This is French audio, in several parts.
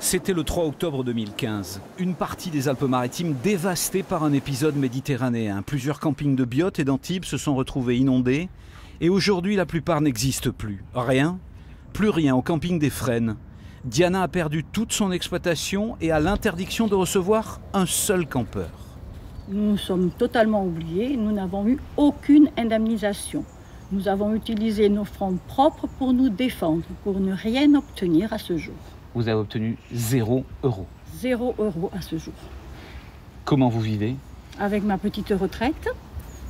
C'était le 3 octobre 2015. Une partie des Alpes-Maritimes dévastée par un épisode méditerranéen. Plusieurs campings de Biot et d'Antibes se sont retrouvés inondés. Et aujourd'hui, la plupart n'existent plus. Rien, plus rien au camping des Fresnes. Diana a perdu toute son exploitation et a l'interdiction de recevoir un seul campeur. Nous sommes totalement oubliés. Nous n'avons eu aucune indemnisation. Nous avons utilisé nos fonds propres pour nous défendre, pour ne rien obtenir à ce jour. Vous avez obtenu 0 €. 0 € à ce jour. Comment vous vivez? Avec ma petite retraite,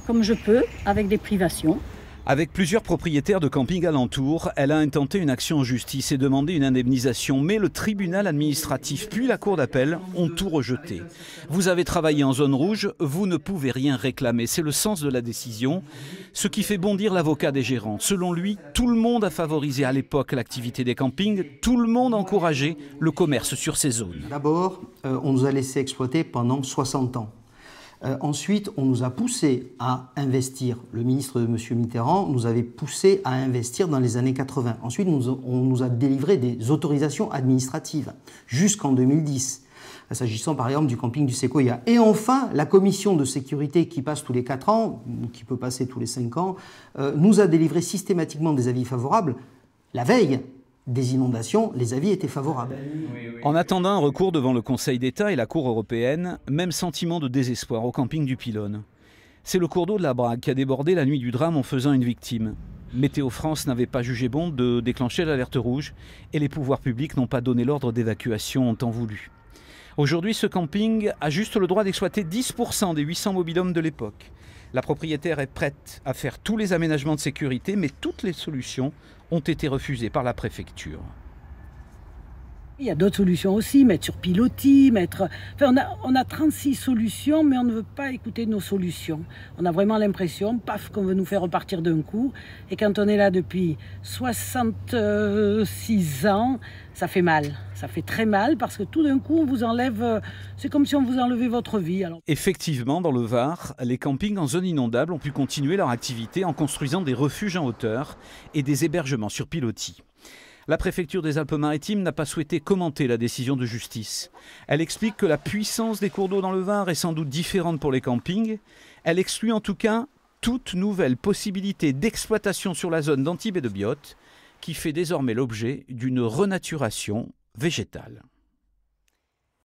comme je peux, avec des privations. Avec plusieurs propriétaires de camping alentour, elle a intenté une action en justice et demandé une indemnisation. Mais le tribunal administratif puis la cour d'appel ont tout rejeté. Vous avez travaillé en zone rouge, vous ne pouvez rien réclamer. C'est le sens de la décision. Ce qui fait bondir l'avocat des gérants. Selon lui, tout le monde a favorisé à l'époque l'activité des campings. Tout le monde a encouragé le commerce sur ces zones. D'abord, on nous a laissé exploiter pendant 60 ans. Ensuite, on nous a poussé à investir. Le ministre de M. Mitterrand nous avait poussé à investir dans les années 80. Ensuite, on nous a délivré des autorisations administratives jusqu'en 2010, s'agissant par exemple du camping du Séquoia. Et enfin, la commission de sécurité qui passe tous les 4 ans, ou qui peut passer tous les 5 ans, nous a délivré systématiquement des avis favorables. La veille des inondations, les avis étaient favorables. En attendant un recours devant le Conseil d'État et la Cour européenne, même sentiment de désespoir au camping du Pylône. C'est le cours d'eau de la Brague qui a débordé la nuit du drame en faisant une victime. Météo France n'avait pas jugé bon de déclencher l'alerte rouge et les pouvoirs publics n'ont pas donné l'ordre d'évacuation en temps voulu. Aujourd'hui, ce camping a juste le droit d'exploiter 10% des 800 mobil-homes de l'époque. La propriétaire est prête à faire tous les aménagements de sécurité, mais toutes les solutions ont été refusées par la préfecture. Il y a d'autres solutions aussi, mettre sur pilotis, Enfin, on a 36 solutions, mais on ne veut pas écouter nos solutions. On a vraiment l'impression, paf, qu'on veut nous faire repartir d'un coup. Et quand on est là depuis 66 ans, ça fait mal. Ça fait très mal parce que tout d'un coup, on vous enlève... C'est comme si on vous enlevait votre vie. Alors... Effectivement, dans le Var, les campings en zone inondable ont pu continuer leur activité en construisant des refuges en hauteur et des hébergements sur pilotis. La préfecture des Alpes-Maritimes n'a pas souhaité commenter la décision de justice. Elle explique que la puissance des cours d'eau dans le Var est sans doute différente pour les campings. Elle exclut en tout cas toute nouvelle possibilité d'exploitation sur la zone d'Antibes et de Biot, qui fait désormais l'objet d'une renaturation végétale.